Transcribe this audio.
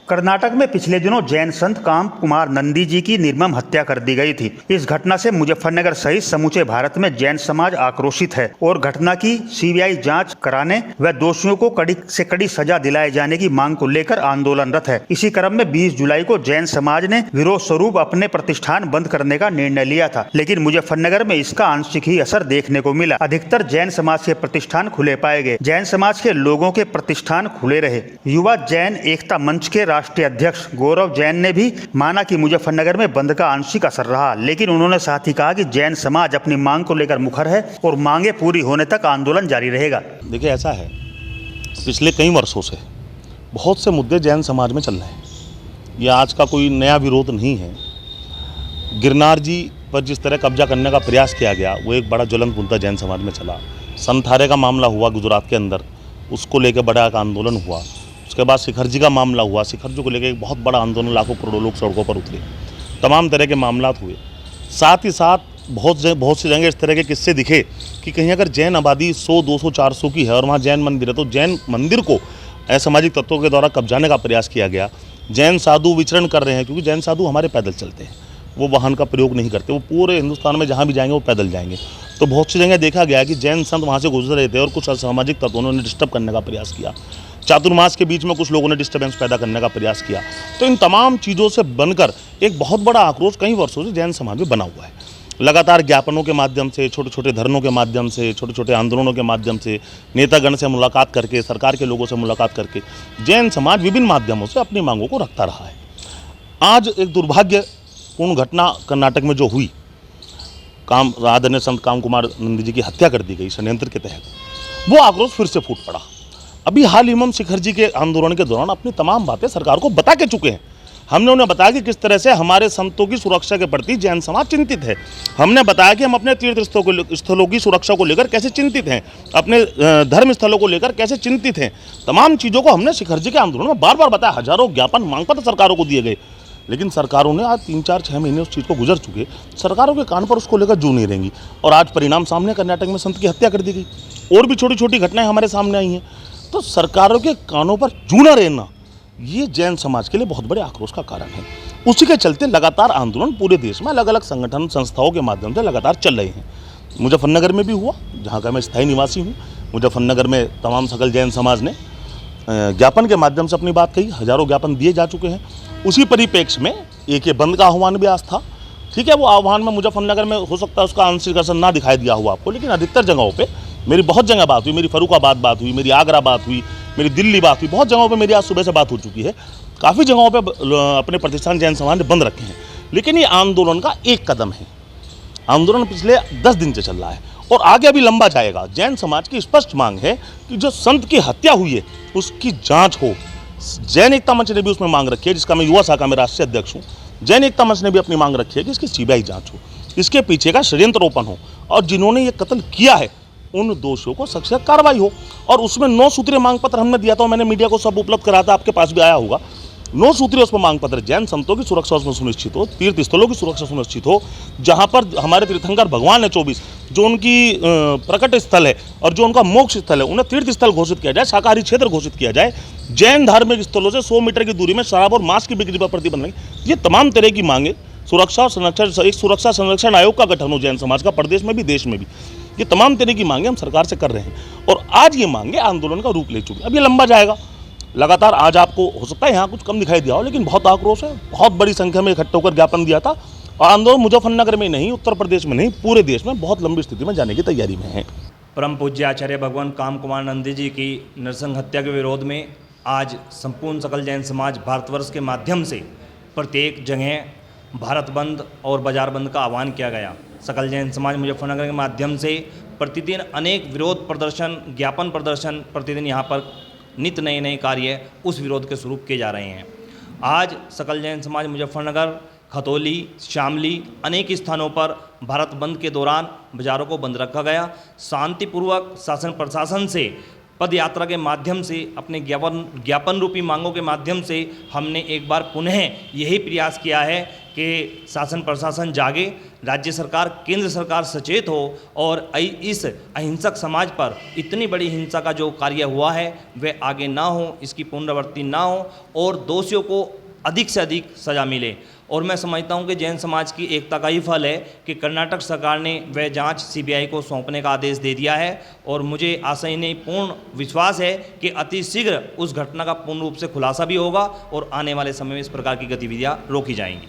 कर्नाटक में पिछले दिनों जैन संत काम कुमार नंदी जी की निर्मम हत्या कर दी गई थी। इस घटना से मुजफ्फरनगर सहित समूचे भारत में जैन समाज आक्रोशित है और घटना की सीबीआई जांच कराने व दोषियों को कड़ी से कड़ी सजा दिलाए जाने की मांग को लेकर आंदोलनरत है। इसी क्रम में 20 जुलाई को जैन समाज ने विरोध स्वरूप अपने प्रतिष्ठान बंद करने का निर्णय लिया था, लेकिन मुजफ्फरनगर में इसका आंशिक ही असर देखने को मिला। अधिकतर जैन समाज के प्रतिष्ठान खुले पाए गए। जैन समाज के लोगों के प्रतिष्ठान खुले रहे। युवा जैन एकता मंच के राष्ट्रीय अध्यक्ष गौरव जैन ने भी माना कि मुजफ्फरनगर में बंद का आंशिक असर रहा, लेकिन उन्होंने साथ ही कहा कि जैन समाज अपनी मांग को लेकर मुखर है और मांगे पूरी होने तक आंदोलन जारी रहेगा। देखिए, ऐसा है, पिछले कई वर्षों से बहुत से मुद्दे जैन समाज में चल रहे हैं। यह आज का कोई नया विरोध नहीं है। गिरनार जी पर जिस तरह कब्जा करने का प्रयास किया गया, वो एक बड़ा ज्वलंत मुद्दा जैन समाज में चला। संथारे का मामला हुआ गुजरात के अंदर, उसको लेकर बड़ा आंदोलन हुआ। उसके बाद शिखर जी का मामला हुआ, शिखर जी को लेकर एक बहुत बड़ा आंदोलन, लाखों करोड़ों लोग सड़कों पर उतरे, तमाम तरह के मामला हुए। साथ ही साथ बहुत सी जगह इस तरह के किस्से दिखे कि कहीं अगर जैन आबादी 100, 200, 400 की है और वहाँ जैन मंदिर है, तो जैन मंदिर को असामाजिक तत्वों के द्वारा कब्जाने का प्रयास किया गया। जैन साधु विचरण कर रहे हैं, क्योंकि जैन साधु हमारे पैदल चलते हैं, वो वाहन का प्रयोग नहीं करते, वो पूरे हिंदुस्तान में जहाँ भी जाएंगे वो पैदल जाएंगे। तो बहुत सी जगह देखा गया कि जैन संत वहाँ से गुजर रहे थे और कुछ असामाजिक तत्वों ने डिस्टर्ब करने का प्रयास किया। चातुर्मास के बीच में कुछ लोगों ने डिस्टर्बेंस पैदा करने का प्रयास किया। तो इन तमाम चीज़ों से बनकर एक बहुत बड़ा आक्रोश कई वर्षों से जैन समाज में बना हुआ है। लगातार ज्ञापनों के माध्यम से, छोटे छोटे धरनों के माध्यम से, छोटे छोटे आंदोलनों के माध्यम से, नेतागण से मुलाकात करके, सरकार के लोगों से मुलाकात करके जैन समाज विभिन्न माध्यमों से अपनी मांगों को रखता रहा है। आज एक दुर्भाग्यपूर्ण घटना कर्नाटक में जो हुई, आदरणीय संत काम कुमार नंदी जी की हत्या कर दी गई षड्यंत्र के तहत, वो आक्रोश फिर से फूट पड़ा। अभी हाल ही में शिखर जी के आंदोलन के दौरान अपनी तमाम बातें सरकार को बता के चुके हैं। हमने उन्हें बताया कि किस तरह से हमारे संतों की सुरक्षा के प्रति जैन समाज चिंतित है। हमने बताया कि हम अपने तीर्थ स्थलों की सुरक्षा को लेकर कैसे चिंतित हैं, अपने धर्म स्थलों को लेकर कैसे चिंतित हैं। तमाम चीज़ों को हमने शिखर जी के आंदोलन में बार बार बताया। हजारों ज्ञापन मांग पत्र सरकारों को दिए गए, लेकिन सरकारों ने आज 3, 4, 6 महीने उस चीज़ को गुजर चुके, सरकारों के कान पर उसको लेकर जू नहीं रहेंगी। और आज परिणाम सामने, कर्नाटक में संत की हत्या कर दी गई। और भी छोटी छोटी घटनाएं हमारे सामने आई हैं। तो सरकारों के कानों पर जू न रहना, ये जैन समाज के लिए बहुत बड़े आक्रोश का कारण है। उसी के चलते लगातार आंदोलन पूरे देश में अलग अलग संगठन संस्थाओं के माध्यम से लगातार चल रहे हैं। मुजफ्फरनगर में भी हुआ, जहाँ का मैं स्थायी निवासी हूँ। मुजफ्फरनगर में तमाम सकल जैन समाज ने ज्ञापन के माध्यम से अपनी बात कही। हजारों ज्ञापन दिए जा चुके हैं। उसी परिप्रेक्ष्य में एक ये बंद का आह्वान भी आज था। ठीक है, वो आह्वान में मुजफ्फरनगर में हो सकता है उसका आंशिक असर ना दिखाई दिया हुआ आपको, लेकिन अधिकतर जगहों पे मेरी बहुत जगह बात हुई। मेरी फरुखाबाद बात हुई, मेरी आगरा बात हुई, मेरी दिल्ली बात हुई, बहुत जगहों पे मेरी आज सुबह से बात हो चुकी है। काफ़ी जगहों पे अपने प्रतिष्ठान जैन समाज ने बंद रखे हैं। लेकिन ये आंदोलन का एक कदम है। आंदोलन पिछले 10 दिन से चल रहा है और आगे अभी लंबा जाएगा। जैन समाज की स्पष्ट मांग है कि जो संत की हत्या हुई है उसकी जाँच हो। जैन एकता मंच ने भी उसमें मांग रखी है, जिसका मैं युवा शाखा में राष्ट्रीय अध्यक्ष हूँ। जैन एकता मंच ने भी अपनी मांग रखी है कि इसकी सीबीआई जांच हो, इसके पीछे का षड्यंत्रोपण हो और जिन्होंने ये कत्ल किया है उन दोषियों को सख्त से कार्रवाई हो। और उसमें 9 सूत्रीय मांग पत्र हमने दिया था, मैंने मीडिया को सब उपलब्ध करा था, आपके पास भी आया होगा। 9 सूत्रीय उसमें मांग पत्र, जैन संतों की सुरक्षा उसमें सुनिश्चित हो, तीर्थ स्थलों की सुरक्षा सुनिश्चित हो, जहाँ पर हमारे तीर्थंकर भगवान है 24, जो उनकी प्रकट स्थल है और जो उनका मोक्ष स्थल है, उन्हें तीर्थ स्थल घोषित किया जाए, शाकाहारी क्षेत्र घोषित किया जाए। जैन धार्मिक स्थलों से 100 मीटर की दूरी में शराब और मांस की बिक्री पर प्रतिबंध लगे। ये तमाम तरह की मांगे, सुरक्षा और संरक्षण, एक सुरक्षा संरक्षण आयोग का गठन हो जैन समाज का, प्रदेश में भी देश में भी। ये तमाम तरह की मांगे हम सरकार से कर रहे हैं और आज ये मांगे आंदोलन का रूप ले चुकी है। अब ये लंबा जाएगा लगातार। आज आपको हो सकता है यहाँ कुछ कम दिखाई दिया हो, लेकिन बहुत आक्रोश है। बहुत बड़ी संख्या में इकट्ठे होकर ज्ञापन दिया था और आंदोलन मुजफ्फरनगर में नहीं, उत्तर प्रदेश में नहीं, पूरे देश में बहुत लंबी स्थिति में जाने की तैयारी में है। परम पूज्य आचार्य भगवान काम कुमार नंदी जी की नरसंग हत्या के विरोध में आज संपूर्ण सकल जैन समाज भारतवर्ष के माध्यम से प्रत्येक जगह भारत बंद और बाजार बंद का आह्वान किया गया। सकल जैन समाज मुजफ्फरनगर के माध्यम से प्रतिदिन अनेक विरोध प्रदर्शन, ज्ञापन प्रदर्शन, प्रतिदिन यहाँ पर नित्य नए नए कार्य उस विरोध के स्वरूप किए जा रहे हैं। आज सकल जैन समाज मुजफ्फरनगर, खतौली, शामली, अनेक स्थानों पर भारत बंद के दौरान बाज़ारों को बंद रखा गया। शांतिपूर्वक शासन प्रशासन से पद यात्रा के माध्यम से, अपने ज्ञापन रूपी मांगों के माध्यम से हमने एक बार पुनः यही प्रयास किया है कि शासन प्रशासन जागे, राज्य सरकार, केंद्र सरकार सचेत हो और इस अहिंसक समाज पर इतनी बड़ी हिंसा का जो कार्य हुआ है वह आगे ना हो, इसकी पुनरावृत्ति ना हो और दोषियों को अधिक से अधिक सज़ा मिले। और मैं समझता हूं कि जैन समाज की एकता का ही फल है कि कर्नाटक सरकार ने वह जांच सीबीआई को सौंपने का आदेश दे दिया है और मुझे आशा ही नहीं पूर्ण विश्वास है कि अति शीघ्र उस घटना का पूर्ण रूप से खुलासा भी होगा और आने वाले समय में इस प्रकार की गतिविधियां रोकी जाएंगी।